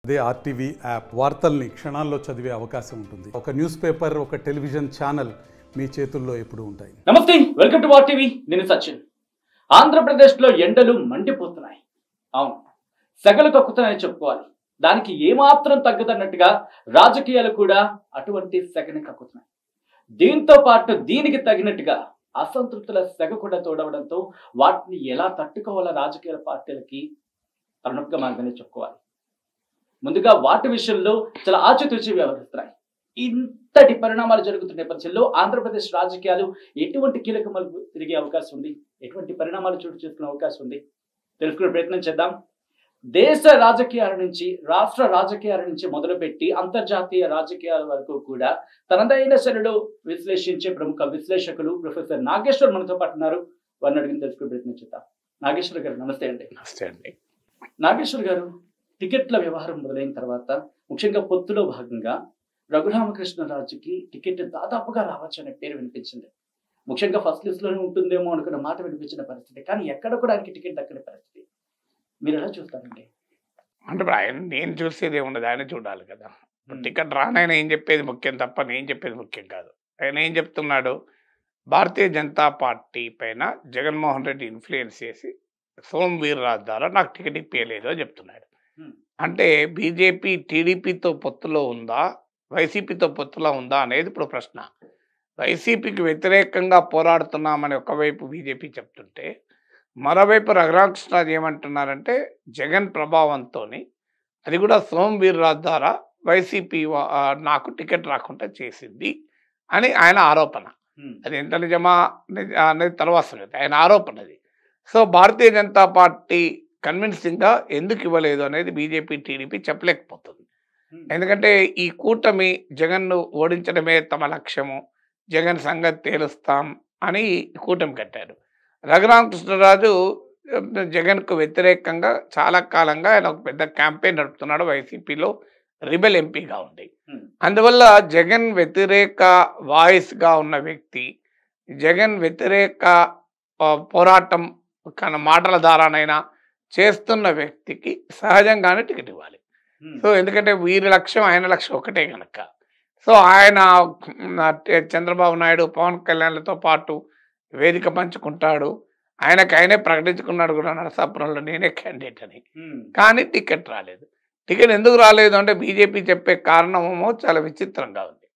అదే RTV app వార్తల్ని క్షణాల్లో చదివే అవకాశం ఉంటుంది. ఒక న్యూస్ పేపర్, ఒక టెలివిజన్ ఛానల్ మీ చేతుల్లో ఎప్పుడూ ఉంటాయి. నమస్తే, వెల్కమ్ టు ఆర్టీవీ. నేను సచిన్. ఆంధ్రప్రదేశ్లో ఎండలు మండిపోతున్నాయి. అవును, సెగలు కక్కుతున్నాయని చెప్పుకోవాలి. దానికి ఏమాత్రం తగ్గదన్నట్టుగా రాజకీయాలు కూడా అటువంటి సెగని కక్కుతున్నాయి. దీంతో పాటు దీనికి తగినట్టుగా అసంతృప్తుల సెగ కూడా తోడవడంతో వాటిని ఎలా తట్టుకోవాలో రాజకీయ పార్టీలకి తలనొప్పిగా మారిందని చెప్పుకోవాలి. ముందుగా వాటి విషయంలో చాలా ఆచితూచి వ్యవహరిస్తున్నాయి. ఇంతటి పరిణామాలు జరుగుతున్న నేపథ్యంలో ఆంధ్రప్రదేశ్ రాజకీయాలు ఎటువంటి కీలక మలుపు తిరిగే అవకాశం ఉంది, ఎటువంటి పరిణామాలు చోటు చేసుకునే అవకాశం ఉంది తెలుసుకునే ప్రయత్నం చేద్దాం. దేశ రాజకీయాల నుంచి, రాష్ట్ర రాజకీయాల నుంచి మొదలుపెట్టి అంతర్జాతీయ రాజకీయాల వరకు కూడా తనదైన శైలిలో విశ్లేషించే ప్రముఖ విశ్లేషకులు ప్రొఫెసర్ నాగేశ్వర్ మనతో పాటు ఉన్నారు. వారిని అడిగిన తెలుసుకునే ప్రయత్నం చేద్దాం. నాగేశ్వర్ గారు నమస్తే అండి. నమస్తే అండి. నాగేశ్వర్ గారు, టికెట్ల వ్యవహారం మొదలైన తర్వాత ముఖ్యంగా పొత్తులో భాగంగా రఘురామకృష్ణరాజుకి టికెట్ దాదాపుగా రావచ్చు అనే పేరు వినిపించింది. ముఖ్యంగా ఫస్ట్ లిస్ట్ లోనే ఉంటుందేమో అనుకున్న మాట వినిపించిన పరిస్థితి, కానీ ఎక్కడ కూడా ఆయనకి టికెట్ దక్కని పరిస్థితి. మీరు ఎలా చూస్తారండి? అంటే ఇప్పుడు ఆయన నేను చూసేది ఏముండదు, ఆయన చూడాలి కదా. టికెట్ రానైనా ఏం చెప్పేది ముఖ్యం తప్ప నేను చెప్పేది ముఖ్యం కాదు. ఆయన ఏం చెప్తున్నాడు, భారతీయ జనతా పార్టీ పైన జగన్మోహన్ రెడ్డి ఇన్ఫ్లుయెన్స్ చేసి సోమ్ వీర్రాజు ద్వారా నాకు టికెట్ ఇప్పలేదు అని చెప్తున్నాడు. అంటే బీజేపీ టీడీపీతో పొత్తులో ఉందా, వైసీపీతో పొత్తులో ఉందా అనేది ఇప్పుడు ప్రశ్న. వైసీపీకి వ్యతిరేకంగా పోరాడుతున్నామని ఒకవైపు బీజేపీ చెప్తుంటే, మరోవైపు రఘురామకృష్ణరాజు ఏమంటున్నారంటే జగన్ ప్రభావంతో, అది కూడా సోమ్ వీర్రాజు ద్వారా వైసీపీ నాకు టికెట్ రాకుండా చేసింది అని ఆయన ఆరోపణ. అది ఎంత నిజమా అనేది తర్వాత సంగతి, ఆయన ఆరోపణ అది. సో భారతీయ జనతా పార్టీ కన్విన్సింగ్గా ఎందుకు ఇవ్వలేదు అనేది బీజేపీ టీడీపీ చెప్పలేకపోతుంది. ఎందుకంటే ఈ కూటమి జగన్ను ఓడించడమే తమ లక్ష్యము, జగన్ సంగతి తేలుస్తాం అని కూటమి కట్టారు. రఘురామకృష్ణరాజు జగన్కు వ్యతిరేకంగా చాలా కాలంగా ఆయన ఒక పెద్ద క్యాంపెయిన్ నడుపుతున్నాడు వైసీపీలో రిబెల్ ఎంపీగా ఉండి. అందువల్ల జగన్ వ్యతిరేక వాయిస్గా ఉన్న వ్యక్తి, జగన్ వ్యతిరేక పోరాటం మాటల ద్వారానైనా చేస్తున్న వ్యక్తికి సహజంగానే టికెట్ ఇవ్వాలి. సో ఎందుకంటే వీరి లక్ష్యం ఆయన లక్ష్యం ఒకటే కనుక. సో ఆయన చంద్రబాబు నాయుడు, పవన్ కళ్యాణ్లతో పాటు వేదిక పంచుకుంటాడు. ఆయనే ప్రకటించుకున్నాడు కూడా నరసాపురంలో నేనే క్యాండిడేట్ అని. కానీ టికెట్ రాలేదు. టికెట్ ఎందుకు రాలేదు అంటే బీజేపీ చెప్పే కారణమేమో చాలా విచిత్రంగా ఉంది.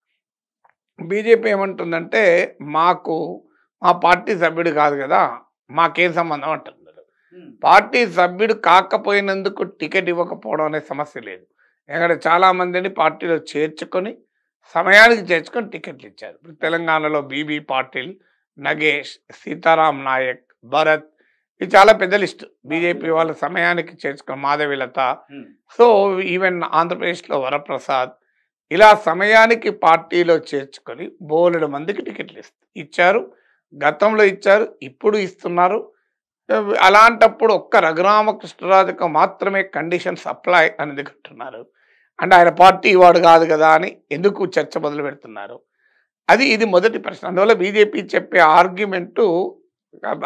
బీజేపీ ఏమంటుందంటే మాకు మా పార్టీ సభ్యుడు కాదు కదా, మాకేం సంబంధం అంటున్నారు. పార్టీ సభ్యుడు కాకపోయినందుకు టికెట్ ఇవ్వకపోవడం అనే సమస్య లేదు. ఎందుకంటే చాలామందిని పార్టీలో చేర్చుకొని సమయానికి చేర్చుకొని టికెట్లు ఇచ్చారు. ఇప్పుడు తెలంగాణలో బీబీ పాటిల్, నగేష్, సీతారాం నాయక్, భరత్, ఇది చాలా పెద్ద లిస్టు. బీజేపీ వాళ్ళ సమయానికి చేర్చుకొని మాధవిలత, సో ఈవెన్ ఆంధ్రప్రదేశ్లో వరప్రసాద్, ఇలా సమయానికి పార్టీలో చేర్చుకొని బోలెడు మందికి టికెట్లు ఇచ్చారు. గతంలో ఇచ్చారు, ఇప్పుడు ఇస్తున్నారు. అలాంటప్పుడు ఒక్క రఘురామకృష్ణరాజుకు మాత్రమే కండిషన్స్ అప్లై అనేది అంటున్నారు. అంటే ఆయన పార్టీ వాడు కాదు కదా అని ఎందుకు చర్చ మొదలు పెడుతున్నారు, ఇది మొదటి ప్రశ్న. అందువల్ల బీజేపీ చెప్పే ఆర్గ్యుమెంటు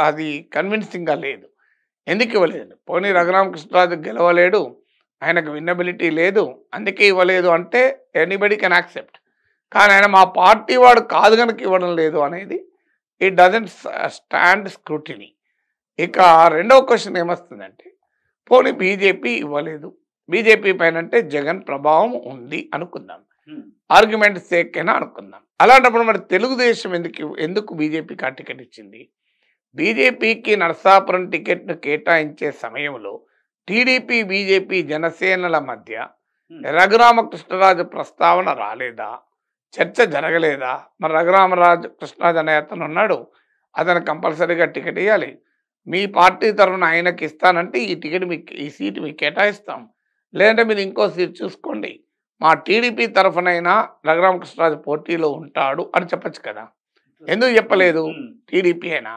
అది కన్విన్సింగ్గా లేదు. ఎందుకు ఇవ్వలేదు? పోనీ రఘురామకృష్ణరాజు గెలవలేడు, ఆయనకు విన్నబిలిటీ లేదు, అందుకే ఇవ్వలేదు అంటే ఎనీబడి కెన్ యాక్సెప్ట్. కానీ ఆయన మా పార్టీ వాడు కాదు కనుక ఇవ్వడం లేదు అనేది ఇట్ డజంట్ స్టాండ్ స్క్రూటినీ. ఇక రెండవ క్వశ్చన్ ఏమొస్తుందంటే, పోనీ బీజేపీ ఇవ్వలేదు, బీజేపీ పైన అంటే జగన్ ప్రభావం ఉంది అనుకుందాం, ఆర్గ్యుమెంట్ సేకైనా అనుకుందాం. అలాంటప్పుడు మరి తెలుగుదేశం ఎందుకు బీజేపీకి ఆ టికెట్ ఇచ్చింది? బీజేపీకి నరసాపురం టికెట్ను కేటాయించే సమయంలో టీడీపీ, బీజేపీ, జనసేనల మధ్య రఘురామకృష్ణరాజు ప్రస్తావన రాలేదా? చర్చ జరగలేదా? మరి కృష్ణరాజు అనే అతను ఉన్నాడు, అతను కంపల్సరీగా టికెట్ ఇవ్వాలి, మీ పార్టీ తరఫున ఆయనకి ఇస్తానంటే ఈ టికెట్ మీకు, ఈ సీటు మీకు కేటాయిస్తాం, లేదంటే మీరు ఇంకో సీట్ చూసుకోండి, మా టీడీపీ తరఫునైనా రఘురామకృష్ణరాజు పోటీలో ఉంటాడు అని చెప్పచ్చు కదా. ఎందుకు చెప్పలేదు? టీడీపీ అయినా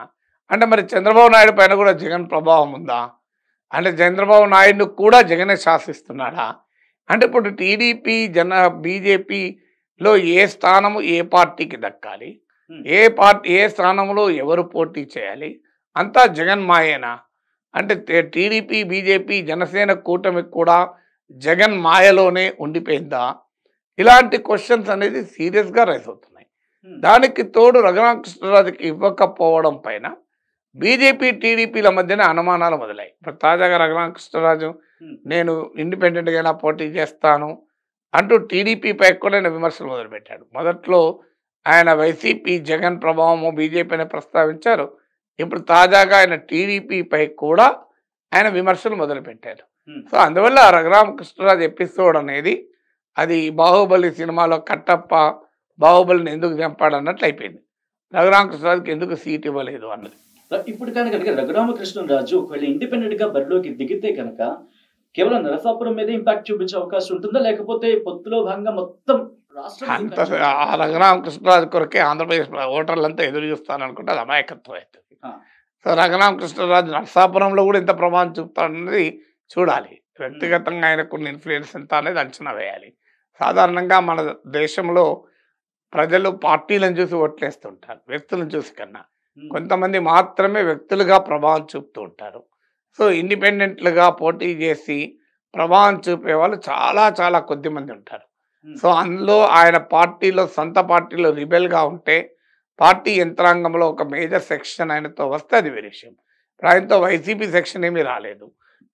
అంటే మరి చంద్రబాబు నాయుడు పైన కూడా జగన్ ప్రభావం ఉందా? అంటే చంద్రబాబు నాయుడు కూడా జగనే శాసిస్తున్నాడా? అంటే ఇప్పుడు టీడీపీ బీజేపీలో ఏ స్థానము ఏ పార్టీకి దక్కాలి, ఏ స్థానంలో ఎవరు పోటీ చేయాలి, అంతా జగన్ మాయేనా? అంటే టీడీపీ, బీజేపీ, జనసేన కూటమికి కూడా జగన్ మాయలోనే ఉండిపోయిందా? ఇలాంటి క్వశ్చన్స్ అనేది సీరియస్గా రైజ్ అవుతున్నాయి. దానికి తోడు రఘురామకృష్ణరాజుకి ఇవ్వకపోవడం పైన బీజేపీ టీడీపీల మధ్యన అనుమానాలు మొదలయ్యాయి. ఇప్పుడు తాజాగా రఘురామకృష్ణరాజు నేను ఇండిపెండెంట్గా ఎలా పోటీ చేస్తాను అంటూ టీడీపీపై కూడా విమర్శలు మొదలుపెట్టాడు. మొదట్లో ఆయన వైసీపీ జగన్ ప్రభావము బీజేపీని ప్రస్తావించారు. ఇప్పుడు తాజాగా ఆయన టీడీపీపై కూడా ఆయన విమర్శలు మొదలుపెట్టారు. సో అందువల్ల రఘురామకృష్ణరాజు ఎపిసోడ్ అనేది అది బాహుబలి సినిమాలో కట్టప్ప బాహుబలిని ఎందుకు చంపాడు అన్నట్లు అయిపోయింది. రఘురామకృష్ణరాజుకి ఎందుకు సీట్ ఇవ్వలేదు అన్నది. ఇప్పుడు కనుక రఘురామకృష్ణరాజు ఒకవేళ ఇండిపెండెంట్ గా బరిలోకి దిగితే కనుక కేవలం నరసాపురం మీద ఇంపాక్ట్ చూపించే అవకాశం ఉంటుందా, లేకపోతే పొత్తులో భాగంగా మొత్తం అంత ఆ రఘురామకృష్ణరాజు కొరకే ఆంధ్రప్రదేశ్ ఓటర్లంతా ఎదురు చూస్తాననుకుంటే అది అమాయకత్వం అవుతుంది. సో రఘురామకృష్ణరాజు నరసాపురంలో కూడా ఎంత ప్రభావం చూపుతాడన్నది చూడాలి. వ్యక్తిగతంగా ఆయనకున్న ఇన్ఫ్లుయెన్స్ ఎంత అనేది అంచనా వేయాలి. సాధారణంగా మన దేశంలో ప్రజలు పార్టీలను చూసి ఓట్లేస్తుంటారు, వ్యక్తులను చూసి కన్నా. కొంతమంది మాత్రమే వ్యక్తులుగా ప్రభావం చూపుతూ ఉంటారు. సో ఇండిపెండెంట్లుగా పోటీ చేసి ప్రభావం చూపే వాళ్ళు చాలా చాలా కొద్ది మంది ఉంటారు. సో అందులో ఆయన పార్టీలో సొంత పార్టీలో రిబెల్గా ఉంటే పార్టీ యంత్రాంగంలో ఒక మేజర్ సెక్షన్ ఆయనతో వస్తే అది వేరే విషయం. ఆయనతో వైసీపీ సెక్షన్ ఏమీ రాలేదు,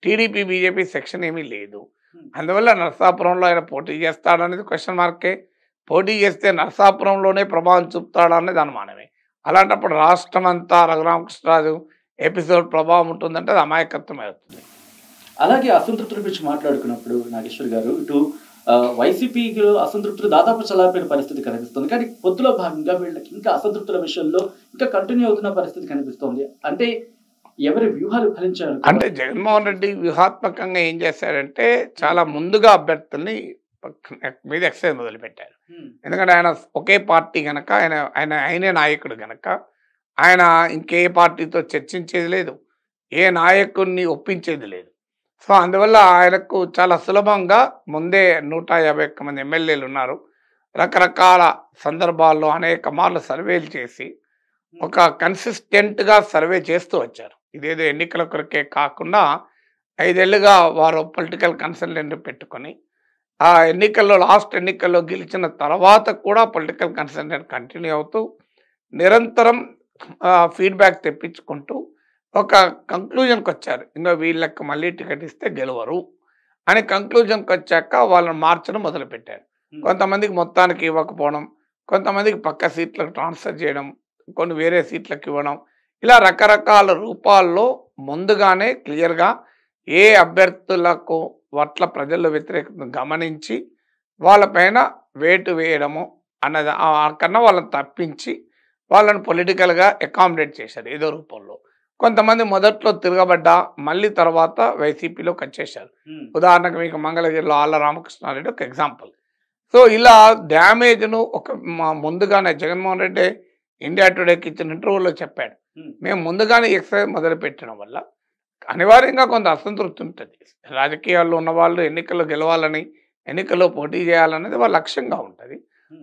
టీడీపీ బీజేపీ సెక్షన్ ఏమీ లేదు. అందువల్ల నరసాపురంలో ఆయన పోటీ చేస్తాడనేది క్వశ్చన్ మార్కే. పోటీ చేస్తే నరసాపురంలోనే ప్రభావం చూపుతాడనేది అనుమానమే. అలాంటప్పుడు రాష్ట్రం అంతా రఘురామకృష్ణరాజు ఎపిసోడ్ ప్రభావం ఉంటుందంటే అది అమాయకత్వం అవుతుంది. అలాగే అసంతృప్తుల గురించి మాట్లాడుకున్నప్పుడు నాగేశ్వర్ గారు, ఇటు వైసీపీలో అసంతృప్తులు దాదాపు చల్లారిపోయిన పరిస్థితి కనిపిస్తుంది. కానీ పొత్తులో భాగంగా వీళ్ళకి ఇంకా అసంతృప్తుల విషయంలో ఇంకా కంటిన్యూ అవుతున్న పరిస్థితి కనిపిస్తుంది. అంటే ఎవరి వ్యూహాలు ఫలించారు? అంటే జగన్మోహన్ రెడ్డి వ్యూహాత్మకంగా ఏం చేశారంటే చాలా ముందుగా అభ్యర్థుల్ని మీద ఎక్సైజ్ మొదలుపెట్టారు. ఎందుకంటే ఆయన ఒకే పార్టీ గనక, ఆయనే నాయకుడు గనక ఆయన ఇంకే పార్టీతో చర్చించేది లేదు, ఏ నాయకుడిని ఒప్పించేది లేదు. సో అందువల్ల ఆయనకు చాలా సులభంగా ముందే 151 మంది ఎమ్మెల్యేలు ఉన్నారు. రకరకాల సందర్భాల్లో అనేక మార్లు సర్వేలు చేసి ఒక కన్సిస్టెంట్గా సర్వే చేస్తూ వచ్చారు. ఇదేదో ఎన్నికల కొరకే కాకుండా 5 ఏళ్ళుగా వారు పొలిటికల్ కన్సల్టెంట్ పెట్టుకొని ఆ ఎన్నికల్లో లాస్ట్ ఎన్నికల్లో గెలిచిన తర్వాత కూడా పొలిటికల్ కన్సల్టెంట్ కంటిన్యూ అవుతూ నిరంతరం ఫీడ్బ్యాక్ తెప్పించుకుంటూ ఒక కంక్లూజన్కి వచ్చారు. ఇంకా వీళ్ళకి మళ్ళీ టికెట్ ఇస్తే గెలవరు అని కంక్లూజన్కి వచ్చాక వాళ్ళని మార్చడం మొదలుపెట్టారు. కొంతమందికి మొత్తానికి ఇవ్వకపోవడం, కొంతమందికి పక్క సీట్లకు ట్రాన్స్ఫర్ చేయడం, కొన్ని వేరే సీట్లకు ఇవ్వడం, ఇలా రకరకాల రూపాల్లో ముందుగానే క్లియర్గా ఏ అభ్యర్థులకు పట్ల ప్రజల్లో వ్యతిరేకతను గమనించి వాళ్ళపైన వేటు వేయడము అన్నది కన్నా వాళ్ళని తప్పించి వాళ్ళని పొలిటికల్గా అకామిడేట్ చేశారు ఏదో రూపంలో. కొంతమంది మొదట్లో తిరగబడ్డా మళ్ళీ తర్వాత వైసీపీలోకి వచ్చేసారు. ఉదాహరణకు మీకు మంగళగిరిలో ఆళ్ళ రామకృష్ణారెడ్డి ఒక ఎగ్జాంపుల్. సో ఇలా డ్యామేజ్ను ఒక ముందుగానే జగన్మోహన్ రెడ్డి ఇండియా టుడేకి ఇచ్చిన ఇంటర్వ్యూలో చెప్పాడు, మేము ముందుగానే ఎక్సైజ్ మొదలు పెట్టడం వల్ల అనివార్యంగా కొంత అసంతృప్తి ఉంటుంది. రాజకీయాల్లో ఉన్న వాళ్ళు ఎన్నికల్లో గెలవాలని, ఎన్నికల్లో పోటీ చేయాలనేది వాళ్ళ లక్ష్యంగా ఉంటుంది.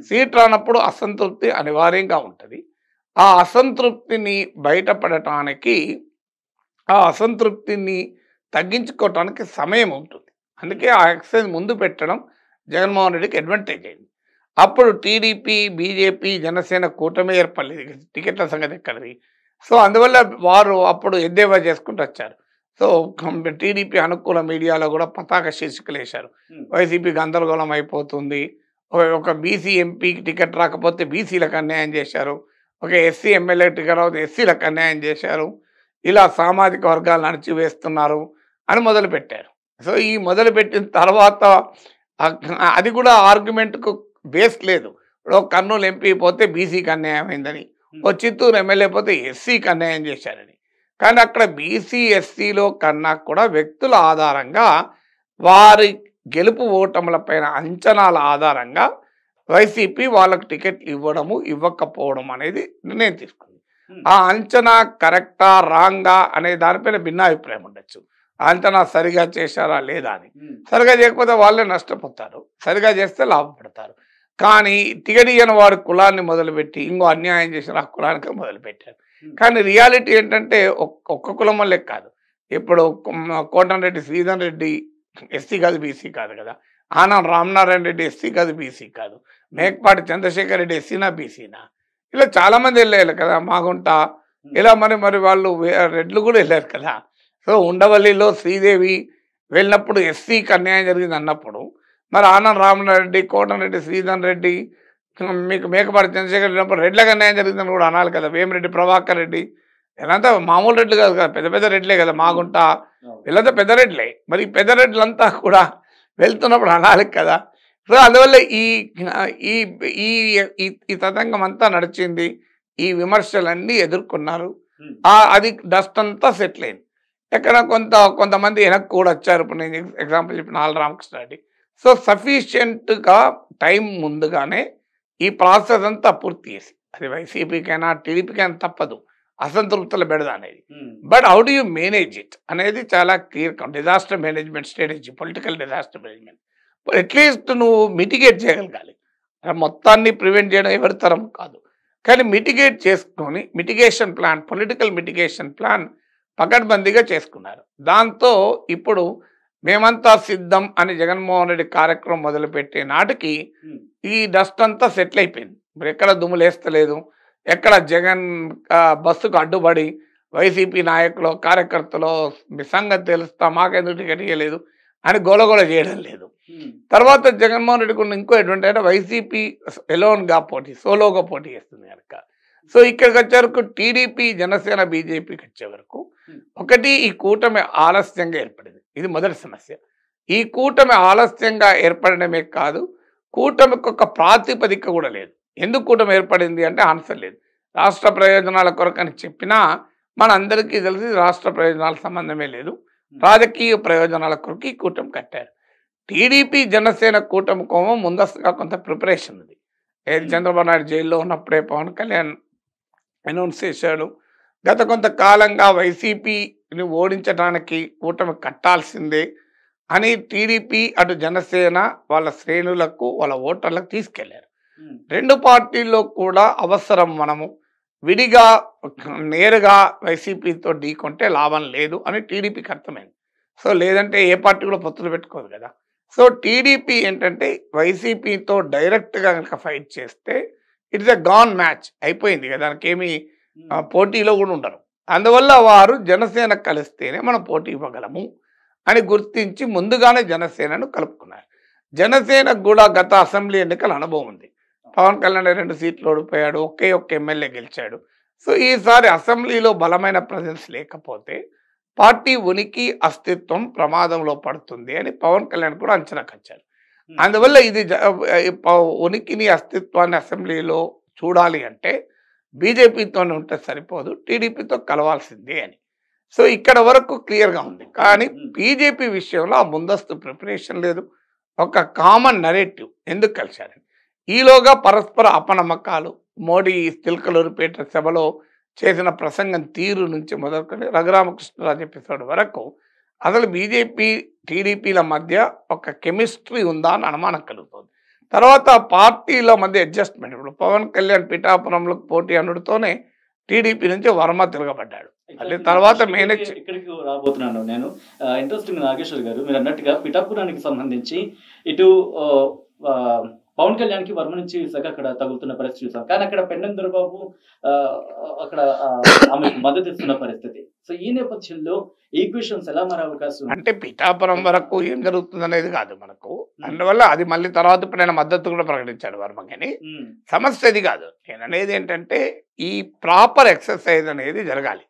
సీట్ రానప్పుడు అసంతృప్తి అనివార్యంగా ఉంటుంది. ఆ అసంతృప్తిని బయటపడటానికి, ఆ అసంతృప్తిని తగ్గించుకోవటానికి సమయం ఉంటుంది. అందుకే ఆ ఎక్సైజ్ ముందు పెట్టడం జగన్మోహన్ రెడ్డికి అడ్వాంటేజ్ అయింది. అప్పుడు టీడీపీ, బీజేపీ, జనసేన కూటమి ఏర్పడలేదు, టికెట్ల సంగతి ఎక్కడిది. సో అందువల్ల వారు అప్పుడు ఎద్దేవా చేసుకుంటూ వచ్చారు. సో టీడీపీ అనుకూల మీడియాలో కూడా పతాక శీర్షికలు వేశారు, వైసీపీ గందరగోళం అయిపోతుంది, ఒక బీసీ ఎంపీకి టికెట్ రాకపోతే బీసీలకు అన్యాయం చేశారు, ఒక ఎస్సీ ఎమ్మెల్యే టికెట్ రాకపోతే ఎస్సీలకు అన్యాయం చేశారు, ఇలా సామాజిక వర్గాలను అణచివేస్తున్నారు అని మొదలుపెట్టారు. సో ఈ మొదలుపెట్టిన తర్వాత అది కూడా ఆర్గ్యుమెంట్కు బేస్ లేదు. ఇప్పుడు కర్నూలు ఎంపీ పోతే బీసీకి అన్యాయం అయిందని, ఓ చిత్తూరు ఎమ్మెల్యే పోతే ఎస్సీకి అన్యాయం చేశారని. కానీ అక్కడ బీసీ ఎస్సీలో కన్నా కూడా వ్యక్తుల ఆధారంగా, వారి గెలుపు ఓటములపైన అంచనాల ఆధారంగా వైసీపీ వాళ్ళకు టికెట్లు ఇవ్వడము ఇవ్వకపోవడం అనేది నిర్ణయం తీసుకుంది. ఆ అంచనా కరెక్టా రాంగా అనే దానిపైన భిన్నాభిప్రాయం ఉండొచ్చు. అంచనా సరిగా చేశారా లేదా అని. సరిగా చేయకపోతే వాళ్ళే నష్టపోతారు, సరిగా చేస్తే లాభపడతారు. కానీ టికెట్ ఇయ్యని వారి కులాన్ని మొదలుపెట్టి ఇంకో అన్యాయం చేసిన ఆ కులానికి మొదలుపెట్టారు. కానీ రియాలిటీ ఏంటంటే ఒక్క కులం వల్లే కాదు. ఇప్పుడు కోటంరెడ్డి శ్రీధర్ రెడ్డి ఎస్సీ కాదు బీసీ కాదు కదా. ఆనం రామనారాయణ రెడ్డి ఎస్సీ కాదు బీసీ కాదు. మేకపాటి చంద్రశేఖర్ రెడ్డి ఎస్సీనా బీసీనా, ఇలా చాలామంది వెళ్ళారు కదా. మాగుంట ఇలా మరి వాళ్ళు రెడ్లు కూడా వెళ్ళారు కదా. సో ఉండవల్లిలో శ్రీదేవి వెళ్ళినప్పుడు ఎస్సీకి అన్యాయం జరిగింది అన్నప్పుడు మరి ఆనం రామనారెడ్డి, కోటమిరెడ్డి శ్రీధర్ రెడ్డి, మీకు మేకపాటి చంద్రశేఖర్ వెళ్ళినప్పుడు రెడ్లకు అన్యాయం జరిగిందని కూడా అనాలి కదా. వేమిరెడ్డి ప్రభాకర్ రెడ్డి వీళ్ళంతా మామూలు రెడ్లు కాదు కదా, పెద్ద పెద్ద రెడ్లే కదా. మాగుంట వీళ్ళంతా పెద్ద రెడ్లే. మరి పెద్ద రెడ్లంతా కూడా వెళ్తున్నప్పుడు అనాలి కదా. సో అందువల్ల ఈ ఈ ఈ తతంగం అంతా నడిచింది. ఈ విమర్శలన్నీ ఎదుర్కొన్నారు. అది డస్ట్ అంతా సెటిల్ అయింది. ఎక్కడ కొంతమంది వెనక్కి కూడా వచ్చారు. ఇప్పుడు నేను ఎగ్జాంపుల్ చెప్పిన ఆల్ రామకృష్ణ రెడ్డి. సో సఫిషియెంట్గా టైం ముందుగానే ఈ ప్రాసెస్ అంతా పూర్తి చేసి, అది వైసీపీకైనా టీడీపీకైనా తప్పదు అసంతృప్తుల బెడద అనేది. But how do you manage it అనేది చాలా clear. Disaster management strategy, political disaster management. At least నువ్వు మిటిగేట్ చేయగలగాలి. మొత్తాన్ని ప్రివెంట్ చేయడం ఎవరి తరం కాదు, కానీ మిటిగేట్ చేసుకొని mitigation plan, political mitigation plan పకడ్బందీగా చేసుకున్నారు. దాంతో ఇప్పుడు మేమంతా సిద్ధం అని జగన్మోహన్ రెడ్డి కార్యక్రమం మొదలుపెట్టే నాటికి ఈ డస్ట్ అంతా సెటిల్ అయిపోయింది. మరి ఎక్కడ దుమ్ములేస్తలేదు, ఎక్కడ జగన్ బస్సుకు అడ్డుపడి వైసీపీ నాయకులు కార్యకర్తలు మీ సంగతి తెలుస్తా మాకెందుకు టికెట్ ఇవ్వలేదు అని గోలగోల చేయడం లేదు. తర్వాత జగన్మోహన్ రెడ్డికి ఉన్న ఇంకో ఎటువంటి అంటే వైసీపీ ఎలోన్గా సోలోగా పోటీ చేస్తుంది కనుక. సో ఇక్కడికి వచ్చే వరకు టీడీపీ, జనసేన, బీజేపీకి వచ్చే వరకు ఒకటి ఈ కూటమి ఆలస్యంగా ఏర్పడింది. ఇది మొదటి సమస్య. ఈ కూటమి ఆలస్యంగా ఏర్పడమే కాదు, కూటమికి ఒక ప్రాతిపదిక కూడా లేదు. ఎందుకు కూటమి ఏర్పడింది అంటే ఆన్సర్ లేదు. రాష్ట్ర ప్రయోజనాల కొరకు అని చెప్పినా మనందరికీ తెలిసి రాష్ట్ర ప్రయోజనాల సంబంధమే లేదు. రాజకీయ ప్రయోజనాల కొరకు ఈ కూటమి కట్టారు. టీడీపీ, జనసేన కూటమి కోమం ముందస్తుగా కొంత ప్రిపరేషన్ ఉంది. చంద్రబాబు నాయుడు జైల్లో ఉన్నప్పుడే పవన్ కళ్యాణ్ అనౌన్స్ చేశాడు. గత కొంతకాలంగా వైసీపీని ఓడించడానికి కూటమి కట్టాల్సిందే అని టీడీపీ అటు జనసేన వాళ్ళ శ్రేణులకు వాళ్ళ ఓటర్లకు తీసుకెళ్లారు. రెండు పార్టీల్లో కూడా అవసరం, మనము విడిగా నేరుగా వైసీపీతో ఢీకొంటే లాభం లేదు అని టీడీపీకి అర్థమైంది. సో లేదంటే ఏ పార్టీ కూడా పొత్తులు పెట్టుకోదు కదా. సో టీడీపీ ఏంటంటే వైసీపీతో డైరెక్ట్గా కనుక ఫైట్ చేస్తే ఇట్స్ ఎ గాన్ మ్యాచ్, అయిపోయింది కదా, దానికి ఏమి పోటీలో కూడా ఉండరు. అందువల్ల వారు జనసేన కలిస్తేనే మనం పోటీ ఇవ్వగలము అని గుర్తించి ముందుగానే జనసేనను కలుపుకున్నారు. జనసేనకు కూడా గత అసెంబ్లీ ఎన్నికల అనుభవం ఉంది. పవన్ కళ్యాణ్ 2 సీట్లు ఓడిపోయాడు, ఒకే ఎమ్మెల్యే గెలిచాడు. సో ఈసారి అసెంబ్లీలో బలమైన ప్రజెన్స్ లేకపోతే పార్టీ ఉనికి, అస్తిత్వం ప్రమాదంలో పడుతుంది అని పవన్ కళ్యాణ్ కూడా అంచనాకు వచ్చారు. అందువల్ల ఇది ఉనికిని, అస్తిత్వాన్ని అసెంబ్లీలో చూడాలి అంటే బీజేపీతోనే ఉంటే సరిపోదు, టీడీపీతో కలవాల్సిందే అని. సో ఇక్కడ వరకు క్లియర్గా ఉంది. కానీ బీజేపీ విషయంలో ఆ ముందస్తు ప్రిపరేషన్ లేదు, ఒక కామన్ నరేటివ్. ఎందుకు కలిశారని ఈలోగా పరస్పర అపనమ్మకాలు, మోడీ చిలకలూరిపేట సభలో చేసిన ప్రసంగం తీరు నుంచి మొదలుకొని రఘురామకృష్ణరాజు ఎపిసోడ్ వరకు అసలు బీజేపీ, టీడీపీల మధ్య ఒక కెమిస్ట్రీ ఉందా అని అనుమానం కలుగుతుంది. తర్వాత పార్టీల మధ్య అడ్జస్ట్మెంట్. ఇప్పుడు పవన్ కళ్యాణ్ పిఠాపురంలో పోటీ అనుడితోనే టీడీపీ నుంచి వర్మ తిరగబడ్డాడు. మళ్ళీ తర్వాత ఇక్కడికి రాబోతున్నాను నేను. ఇంట్రెస్టింగ్ నాగేశ్వర్ గారు, మీరు అన్నట్టుగా పిఠాపురానికి సంబంధించి ఇటు పవన్ కళ్యాణ్కి వర్మ నుంచి అక్కడ తగులుతున్న పరిస్థితి చూసాం. కానీ అక్కడ పెండం దొరబాబు అక్కడ ఆమెకు మద్దతు ఇస్తున్న పరిస్థితి. సో ఈ నేపథ్యంలో ఈక్వేషన్స్ ఎలా మారే అవకాశం అంటే పిఠాపురం వరకు ఏం జరుగుతుంది అనేది కాదు మనకు. అందువల్ల అది మళ్ళీ తర్వాత ఇప్పుడు ఆయన మద్దతు కూడా ప్రకటించాడు వర్మ. కానీ సమస్య అది కాదు. నేను అనేది ఏంటంటే ఈ ప్రాపర్ ఎక్సర్సైజ్ అనేది జరగాలి.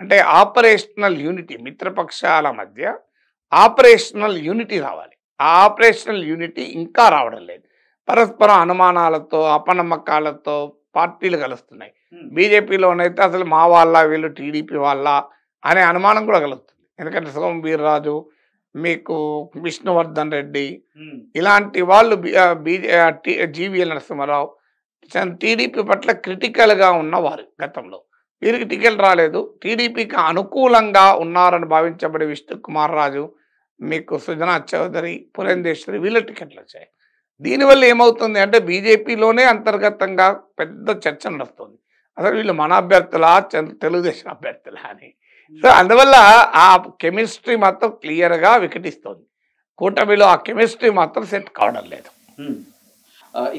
అంటే ఆపరేషనల్ యూనిటీ, మిత్రపక్షాల మధ్య ఆపరేషనల్ యూనిటీ రావాలి. ఆ ఆపరేషనల్ యూనిటీ ఇంకా రావడం లేదు. పరస్పర అనుమానాలతో, అపనమ్మకాలతో పార్టీలు కలుస్తున్నాయి. బీజేపీలోనైతే అసలు మా వాళ్ళ వీళ్ళు టీడీపీ వాళ్ళ అనే అనుమానం కూడా కలుగుతుంది. ఎందుకంటే సోమ వీర్రాజు, మీకు విష్ణువర్ధన్ రెడ్డి ఇలాంటి వాళ్ళు, జీవీఎల్ నరసింహారావు టీడీపీ పట్ల క్రిటికల్గా ఉన్నవారు. గతంలో వీరికి టికెట్ రాలేదు. టీడీపీకి అనుకూలంగా ఉన్నారని భావించబడే విష్ణు కుమార్ రాజు, మీకు సుజనా చౌదరి, పురంధేశ్వరి వీళ్ళ టికెట్లు వచ్చాయి. దీనివల్ల ఏమవుతుంది అంటే బీజేపీలోనే అంతర్గతంగా పెద్ద చర్చ నడుస్తుంది. అసలు వీళ్ళు మన అభ్యర్థులా, తెలుగుదేశం అభ్యర్థులా అని. సో అందువల్ల ఆ కెమిస్ట్రీ మాత్రం క్లియర్గా వికటిస్తుంది. కూటమిలో ఆ కెమిస్ట్రీ మాత్రం సెట్ కావడం లేదు.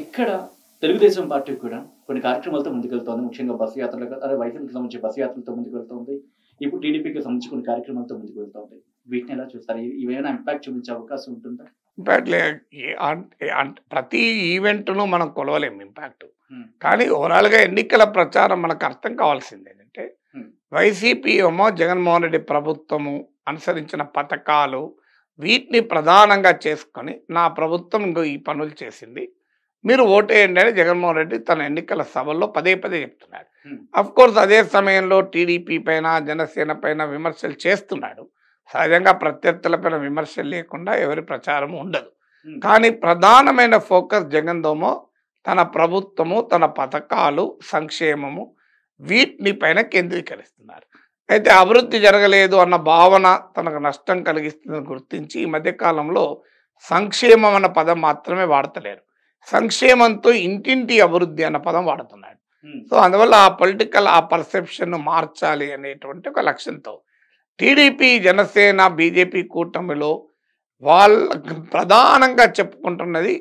ఇక్కడ తెలుగుదేశం పార్టీ కూడా కొన్ని కార్యక్రమాలతో ముందుకెళ్తోంది. ముఖ్యంగా బస్సు యాత్రలకు, అదే వైసీపీకి సంబంధించి బస్సు యాత్రలతో ముందుకు వెళ్తోంది. ఇప్పుడు టీడీపీకి సంబంధించి కొన్ని కార్యక్రమాలతో ముందుకు వెళ్తోంది. వీటిని ఎలా చూస్తారు? ఇవేమైనా ఇంపాక్ట్ చూపించే అవకాశం ఉంటుందా? ఇంపాక్ట్ ప్రతి ఈవెంట్ను మనం కొలవలేము ఇంపాక్ట్. కానీ ఓవరాల్గా ఎన్నికల ప్రచారం మనకు అర్థం కావాల్సింది ఏంటంటే, వైసీపీ ఏమో జగన్మోహన్ రెడ్డి ప్రభుత్వము అనుసరించిన పథకాలు వీటిని ప్రధానంగా చేసుకొని నా ప్రభుత్వం ఇంకో ఈ పనులు చేసింది, మీరు ఓటేయండి అని జగన్మోహన్ రెడ్డి తన ఎన్నికల సభల్లో పదే పదే చెప్తున్నాడు. అఫ్ కోర్స్ అదే సమయంలో టీడీపీ పైన జనసేన పైన విమర్శలు చేస్తున్నాడు. సహజంగా ప్రత్యర్థులపైన విమర్శలు లేకుండా ఎవరి ప్రచారం ఉండదు. కానీ ప్రధానమైన ఫోకస్ జగన్దోమో తన ప్రభుత్వము, తన పథకాలు, సంక్షేమము వీటిని పైన కేంద్రీకరిస్తున్నారు. అయితే అభివృద్ధి జరగలేదు అన్న భావన తనకు నష్టం కలిగిస్తుందని గుర్తించి ఈ మధ్యకాలంలో సంక్షేమం అన్న పదం మాత్రమే వాడతలేరు. సంక్షేమంతో ఇంటింటి అభివృద్ధి అన్న పదం వాడుతున్నాడు. సో అందువల్ల ఆ పొలిటికల్ ఆ పర్సెప్షన్ మార్చాలి అనేటువంటి ఒక లక్ష్యంతో టీడీపీ, జనసేన, బీజేపీ కూటమిలో వాళ్ళ ప్రధానంగా చెప్పుకుంటున్నది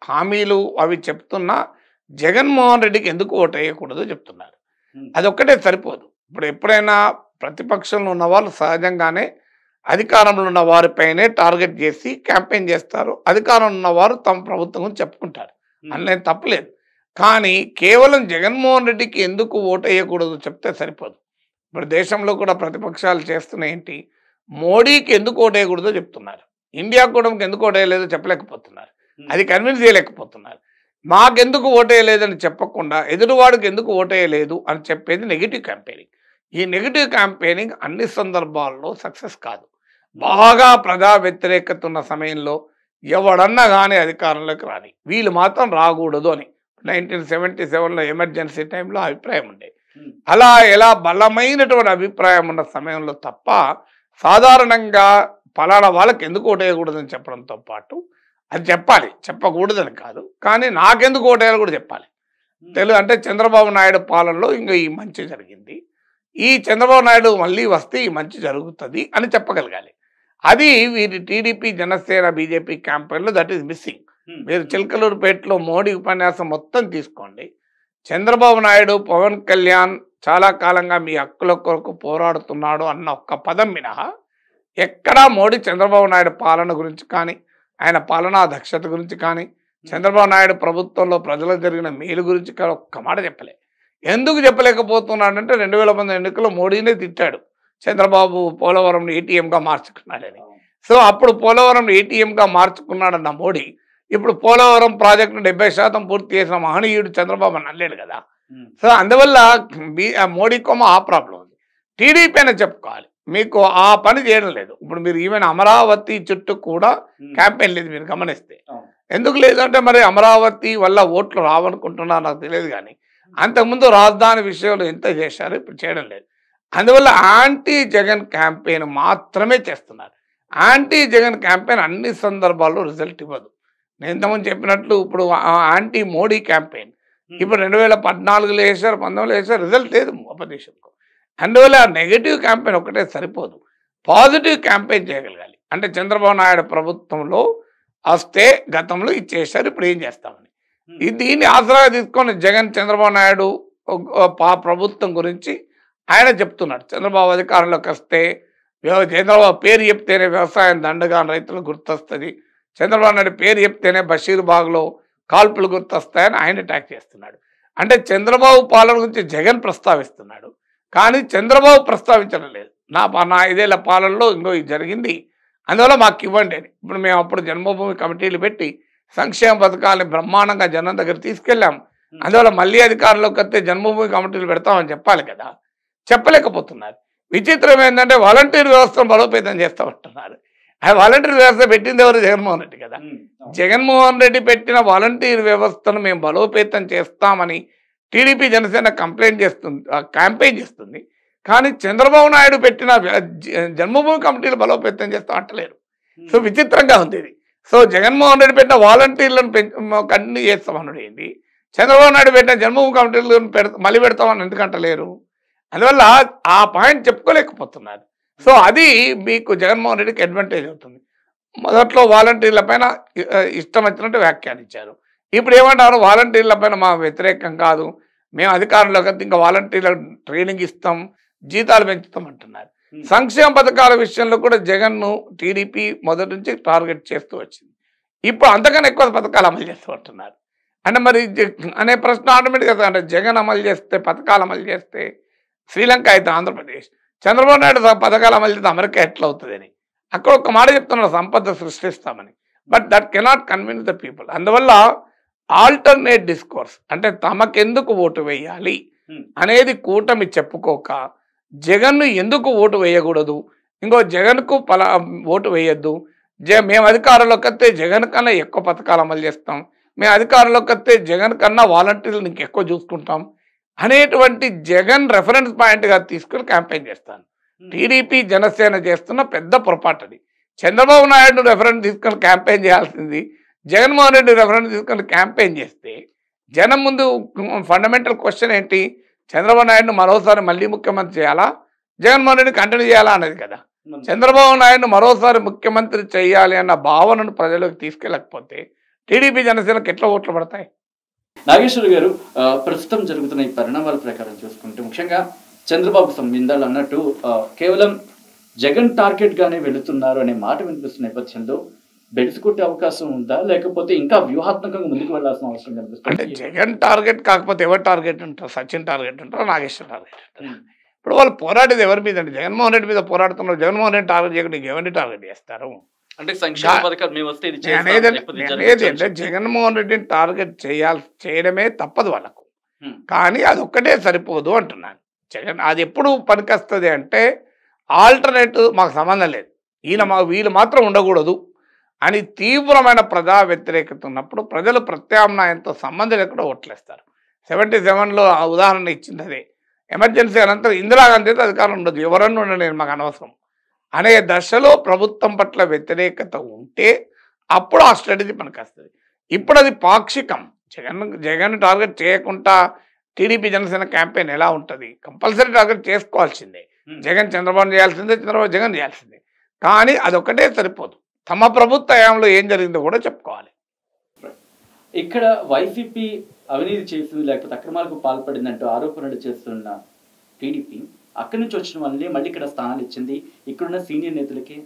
హామీలు అవి చెప్తున్నా జగన్మోహన్ రెడ్డికి ఎందుకు ఓటు వేయకూడదో చెప్తున్నారు. అదొక్కటే సరిపోదు. ఇప్పుడు ఎప్పుడైనా ప్రతిపక్షంలో ఉన్న వాళ్ళు సహజంగానే అధికారంలో ఉన్న వారిపైనే టార్గెట్ చేసి క్యాంపెయిన్ చేస్తారు. అధికారంలో ఉన్నవారు తమ ప్రభుత్వం గురించి చెప్పుకుంటారు, అందులో తప్పలేదు. కానీ కేవలం జగన్మోహన్ రెడ్డికి ఎందుకు ఓటు వేయకూడదు చెప్తే సరిపోదు. ఇప్పుడు దేశంలో కూడా ప్రతిపక్షాలు చేస్తున్న ఏంటి, మోడీకి ఎందుకు ఓటు వేయకూడదో చెప్తున్నారు, ఇండియా కూటమికి ఎందుకు ఓటు వేయలేదో చెప్పలేకపోతున్నారు, అది కన్విన్స్ చేయలేకపోతున్నారు. మాకెందుకు ఓటు వేయలేదని చెప్పకుండా ఎదురువాడికి ఎందుకు ఓటు వేయలేదు అని చెప్పేది నెగిటివ్ క్యాంపెయినింగ్. ఈ నెగిటివ్ క్యాంపెయినింగ్ అన్ని సందర్భాల్లో సక్సెస్ కాదు. బాగా ప్రజా వ్యతిరేకత ఉన్న సమయంలో ఎవడన్నా కానీ అధికారంలోకి రాని, వీళ్ళు మాత్రం రాకూడదు అని 1977లో ఎమర్జెన్సీ టైంలో అభిప్రాయం ఉండేది. అలా ఎలా బలమైనటువంటి అభిప్రాయం ఉన్న సమయంలో తప్ప సాధారణంగా ఫలానా వాళ్ళకి ఎందుకు ఓటు వేయకూడదని చెప్పడంతో పాటు అది చెప్పాలి, చెప్పకూడదని కాదు, కానీ నాకెందుకు ఓటు వేయాలో కూడా చెప్పాలి. అంటే చంద్రబాబు నాయుడు పాలనలో ఇంకా ఈ మంచి జరిగింది, ఈ చంద్రబాబు నాయుడు మళ్ళీ వస్తే ఈ మంచి జరుగుతుంది అని చెప్పగలగాలి. అది వీరి టీడీపీ, జనసేన, బీజేపీ క్యాంపెయిన్లో దట్ ఈస్ మిస్సింగ్. మీరు చిలకలూరుపేటలో మోడీ ఉపన్యాసం మొత్తం తీసుకోండి, చంద్రబాబు నాయుడు, పవన్ కళ్యాణ్ చాలా కాలంగా మీ హక్కుల కొరకు పోరాడుతున్నాడు అన్న ఒక్క పదం మినహా ఎక్కడా మోడీ చంద్రబాబు నాయుడు పాలన గురించి కానీ, ఆయన పాలనా దక్షత గురించి కానీ, చంద్రబాబు నాయుడు ప్రభుత్వంలో ప్రజలకు జరిగిన మేలు గురించి కానీ ఒక్క మాట చెప్పలే. ఎందుకు చెప్పలేకపోతున్నాడంటే 2019 ఎన్నికల్లో మోడీనే తిట్టాడు, చంద్రబాబు పోలవరంని ఏటీఎంగా మార్చుకున్నాడని. సో అప్పుడు పోలవరం ఏటీఎంగా మార్చుకున్నాడన్న మోడీ ఇప్పుడు పోలవరం ప్రాజెక్టును 70% పూర్తి చేసిన మహనీయుడు చంద్రబాబు అని అనలేడు కదా. సో అందువల్ల మోడీ కొమ్మ ఆ ప్రాబ్లం ఉంది. టీడీపీ అయినా చెప్పుకోవాలి, మీకు ఆ పని చేయడం లేదు. ఇప్పుడు మీరు ఈవెన్ అమరావతి చుట్టూ కూడా క్యాంపెయిన్ లేదు, మీరు గమనిస్తే. ఎందుకు లేదంటే మరి అమరావతి వల్ల ఓట్లు రావనుకుంటున్నారు నాకు తెలియదు, కానీ అంతకుముందు రాజధాని విషయంలో ఎంత చేశారు, ఇప్పుడు చేయడం లేదు. అందువల్ల యాంటీ జగన్ క్యాంపెయిన్ మాత్రమే చేస్తున్నారు. యాంటీ జగన్ క్యాంపెయిన్ అన్ని సందర్భాల్లో రిజల్ట్ ఇవ్వదు. నేను ఇంతకుముందు చెప్పినట్లు ఇప్పుడు యాంటీ మోడీ క్యాంపెయిన్ ఇప్పుడు 2014లో వేశారు, 19లో వేశారు, రిజల్ట్ లేదు అపోజిషన్కు. అందువల్ల నెగిటివ్ క్యాంపెయిన్ ఒకటే సరిపోదు, పాజిటివ్ క్యాంపెయిన్ చేయగలగాలి. అంటే చంద్రబాబు నాయుడు ప్రభుత్వంలో వస్తే గతంలో ఇది చేశారు, ఇప్పుడు ఏం చేస్తామని. దీన్ని ఆసరాగా తీసుకొని జగన్ చంద్రబాబు నాయుడు ప్రభుత్వం గురించి ఆయన చెప్తున్నాడు. చంద్రబాబు అధికారంలోకి వస్తే చంద్రబాబు పేరు చెప్తేనే వ్యవసాయం దండగా రైతులు గుర్తొస్తుంది, చంద్రబాబు నాయుడు పేరు చెప్తేనే బషీర్బాగ్లో కాల్పులు గుర్తొస్తాయని ఆయన అటాక్ చేస్తున్నాడు. అంటే చంద్రబాబు పాలన గురించి జగన్ ప్రస్తావిస్తున్నాడు, కానీ చంద్రబాబు ప్రస్తావించడం లేదు. నా 5 ఏళ్ల పాలనలో ఇంకో ఇది జరిగింది, అందువల్ల మాకు ఇవ్వండి అని. ఇప్పుడు మేము అప్పుడు జన్మభూమి కమిటీలు పెట్టి సంక్షేమ పథకాలని బ్రహ్మాండంగా జనం దగ్గర తీసుకెళ్ళాం, అందువల్ల మళ్ళీ అధికారంలోకి వస్తే జన్మభూమి కమిటీలు పెడతామని చెప్పాలి కదా, చెప్పలేకపోతున్నారు. విచిత్రం ఏంటంటే వాలంటీర్ వ్యవస్థను బలోపేతం చేస్తామంటున్నారు. ఆ వాలంటీర్ వ్యవస్థ పెట్టింది ఎవరు? జగన్మోహన్ రెడ్డి కదా. జగన్మోహన్ రెడ్డి పెట్టిన వాలంటీర్ వ్యవస్థను మేము బలోపేతం చేస్తామని టీడీపీ, జనసేన క్యాంపెయిన్ చేస్తుంది, కానీ చంద్రబాబు నాయుడు పెట్టిన జన్మభూమి కమిటీలు బలోపేతం చేస్తాం అంటలేరు. సో విచిత్రంగా ఉంది ఇది. సో జగన్మోహన్ రెడ్డి పెట్టిన వాలంటీర్లను కంటిన్యూ చేస్తామన్నాడు ఏంటి, చంద్రబాబు నాయుడు పెట్టిన జన్మభూమి కమిటీలను మళ్ళీ పెడతామని ఎందుకంటలేరు? అందువల్ల ఆ పాయింట్ చెప్పుకోలేకపోతున్నారు. సో అది మీకు జగన్మోహన్ రెడ్డికి అడ్వాంటేజ్ అవుతుంది. మొదట్లో వాలంటీర్ల పైన ఇష్టం వచ్చినట్టు వ్యాఖ్యానించారు. ఇప్పుడు ఏమంటారు, వాలంటీర్ల పైన మా వ్యతిరేకం కాదు, మేము అధికారంలోకి వస్తే ఇంకా వాలంటీర్ల ట్రైనింగ్ ఇస్తాం, జీతాలు పెంచుతాం అంటున్నారు. సంక్షేమ పథకాల విషయంలో కూడా జగన్ను టీడీపీ మొదటి నుంచి టార్గెట్ చేస్తూ వచ్చింది. ఇప్పుడు అంతకన్నా ఎక్కువ పథకాలు అమలు చేస్తూ అంటున్నారు. అంటే మరి అనే ప్రశ్న ఆటోమేటిక్గా, అంటే జగన్ అమలు చేస్తే, పథకాలు అమలు చేస్తే శ్రీలంక అయితే ఆంధ్రప్రదేశ్, చంద్రబాబు నాయుడు పథకాలు అమలు చేస్తే అమెరికా ఎట్లా అవుతుందని అక్కడ ఒక మాట చెప్తున్నారు, సంపద సృష్టిస్తామని. But that cannot convince the people. అందువల్ల ఆల్టర్నేట్ డిస్కోర్స్, అంటే తమకెందుకు ఓటు వేయాలి అనేది కూటమి చెప్పుకోక, జగన్ను ఎందుకు ఓటు వేయకూడదు, ఇంకో జగన్కు ఓటు వేయద్దు, మేము అధికారంలోకి వస్తే జగన్ కన్నా ఎక్కువ పథకాలు అమలు చేస్తాం, మేము అధికారంలోకి వస్తే జగన్ కన్నా వాలంటీర్లు ఇంక ఎక్కువ చూసుకుంటాం అనేటువంటి జగన్ రెఫరెన్స్ పాయింట్గా తీసుకుని క్యాంపెయిన్ చేస్తాను. టీడీపీ జనసేన చేస్తున్న పెద్ద పొరపాటు అది. చంద్రబాబు నాయుడు రెఫరెన్స్ తీసుకొని క్యాంపెయిన్ చేయాల్సింది జగన్మోహన్ రెడ్డి రెఫరెన్స్ తీసుకొని క్యాంపెయిన్ చేస్తే జనం ముందు ఫండమెంటల్ క్వశ్చన్ ఏంటి, చంద్రబాబు నాయుడును మరోసారి మళ్ళీ ముఖ్యమంత్రి చేయాలా, జగన్మోహన్ రెడ్డి కంటిన్యూ చేయాలా అనేది కదా. చంద్రబాబు నాయుడును మరోసారి ముఖ్యమంత్రి చేయాలి అన్న భావనను ప్రజలకు తీసుకెళ్ళకపోతే టీడీపీ జనసేనకు ఎట్లా ఓట్లు పడతాయి? నాగేశ్వర్ గారు, ప్రస్తుతం జరుగుతున్న ఈ పరిణామాల ప్రకారం చూసుకుంటే ముఖ్యంగా చంద్రబాబు సంబంధాలు అన్నట్టు కేవలం జగన్ టార్గెట్ గానే వెళుతున్నారు అనే మాట వినిపిస్తున్న నేపథ్యంలో బెడిసికొట్టే అవకాశం ఉందా, లేకపోతే ఇంకా వ్యూహాత్మకంగా ముందుకు వెళ్లాల్సిన అవసరం కనిపిస్తుంది? అంటే జగన్ టార్గెట్ కాకపోతే ఎవరు టార్గెట్ ఉంటారు? సచిన్ టార్గెట్ ఉంటారు, నాగేశ్వర్ టార్గెట్ ఉంటారు. ఇప్పుడు వాళ్ళు పోరాడేది ఎవరి మీద అంటే జగన్మోహన్ రెడ్డి మీద పోరాడుతున్నారు. జగన్మోహన్ రెడ్డి టార్గెట్ చేయకుండా ఎవరిని టార్గెట్ చేస్తారు? అంటే సంక్షేమ పథకాలు మేము వస్తే అనేది అంటే జగన్మోహన్ రెడ్డిని టార్గెట్ చేయడమే తప్పదు వాళ్ళకు, కానీ అది ఒక్కటే సరిపోదు అంటున్నాను. జగన్ అది ఎప్పుడు పనికొస్తుంది అంటే ఆల్టర్నేటివ్ మాకు సంబంధం లేదు, వీళ్ళు మాత్రం ఉండకూడదు అని తీవ్రమైన ప్రజా వ్యతిరేకత ఉన్నప్పుడు ప్రజలు ప్రత్యామ్నాయంతో సంబంధం లేకుండా ఓట్లేస్తారు. 77లో ఆ ఉదాహరణ ఇచ్చింది అదే. ఎమర్జెన్సీ అనంతరం ఇందిరాగాంధీ అధికారం ఉండదు, ఎవరన్నా ఉండండి మాకు అనవసరం అనే దశలో ప్రభుత్వం పట్ల వ్యతిరేకత ఉంటే అప్పుడు ఆ స్ట్రాటజీ పనికొస్తుంది. ఇప్పుడు అది పాక్షికం. జగన్ టార్గెట్ చేయకుండా టీడీపీ జనసేన క్యాంపెయిన్ ఎలా ఉంటుంది? కంపల్సరీ టార్గెట్ చేసుకోవాల్సిందే. జగన్ చంద్రబాబు చేయాల్సిందే, చంద్రబాబు జగన్ చేయాల్సిందే. కానీ అదొక్కటే సరిపోదు, తమ ప్రభుత్వ హయాంలో ఏం జరిగిందో కూడా చెప్పుకోవాలి. ఇక్కడ వైసీపీ అవినీతి చేసింది లేకపోతే అక్రమాలకు పాల్పడిందంటూ ఆరోపణలు చేస్తున్న టీడీపీ అక్కడి నుంచి వచ్చిన వాళ్ళని మళ్ళీ ఇక్కడ స్థానాలు ఇచ్చింది. ఇక్కడున్న సీనియర్ నేతలకి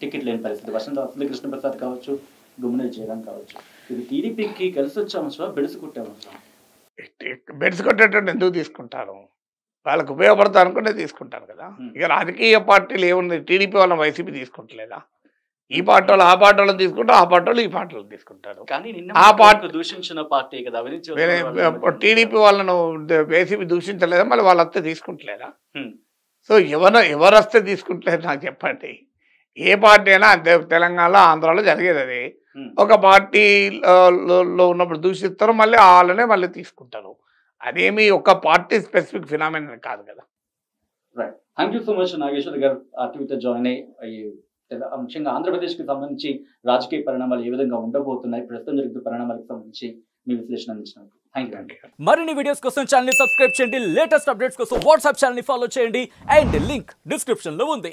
టికెట్ లేని పరిస్థితి. వసంత కృష్ణప్రసాద్ కావచ్చు, గుమ్మనూరు జయరాం కావచ్చు. ఇది టీడీపీకి కలిసి వచ్చే అవసరం, బెడిసికొట్టే అవసరం. బెడిసికొట్టేటట్టు ఎందుకు తీసుకుంటారు? వాళ్ళకు ఉపయోగపడతారు అనుకుంటే తీసుకుంటారు కదా. ఇక రాజకీయ పార్టీలు ఏముంది, టీడీపీ వాళ్ళని వైసీపీ తీసుకుంటలేదా? ఈ పార్టీ వాళ్ళు ఆ పార్టీ వాళ్ళని తీసుకుంటారు, ఆ పార్టీ వాళ్ళు ఈ పార్టీ వాళ్ళు తీసుకుంటారు. ఆ పార్టీ దూషించిన పార్టీ కదా. టీడీపీ వాళ్ళను వైసీపీ దూషించలేదా? మళ్ళీ వాళ్ళు వస్తే తీసుకుంటలేదా? సో ఎవరు వస్తే తీసుకుంటలేదు నాకు చెప్పండి. ఏ పార్టీ అయినా అంతే. తెలంగాణలో, ఆంధ్రాలో జరిగేది అది. ఒక పార్టీలో ఉన్నప్పుడు దూషిస్తారు, మళ్ళీ వాళ్ళనే మళ్ళీ తీసుకుంటారు. అదేమి ఒక పార్టీ స్పెసిఫిక్ ఫినామినల్ కాదు కదా. Right, thank you so much Nageshwar garu ఆర్టీవీతో జాయిన్ అయ్యి ముఖ్యంగా ఆంధ్రప్రదేశ్కి సంబంధించి రాజకీయ పరిణామాలు ఏ విధంగా ఉండబోతున్నాయి, ప్రస్తుతం జరుగుతున్న పరిణామాలకు సంబంధించి మీ విశ్లేషణ అందించినందుకు థ్యాంక్ యూ. మరిన్ని వీడియోస్ కోసం ఛానల్ ని సబ్స్క్రైబ్ చేయండి, లేటెస్ట్ అప్డేట్స్ కోసం వాట్సాప్ ఛానల్ ని ఫాలో చేయండి అండ్ లింక్ డిస్క్రిప్షన్ లో ఉంది.